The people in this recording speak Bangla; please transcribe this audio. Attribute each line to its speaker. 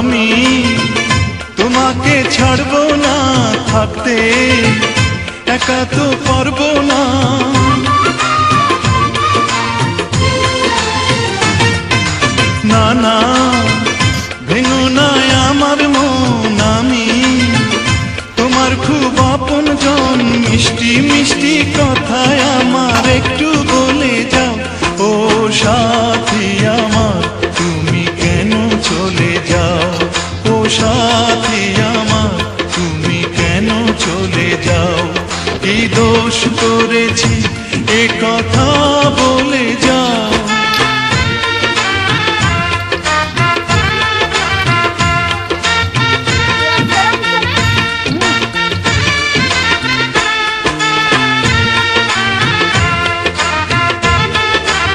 Speaker 1: আমি তোমাকে ছাড়বো না, থাকতে একা তো পারবো না। না না ভেঙো না আমার মন, আমি তোমার খুব আপনজন। মিষ্টি মিষ্টি কথায় আমার একটু বলে যাও ও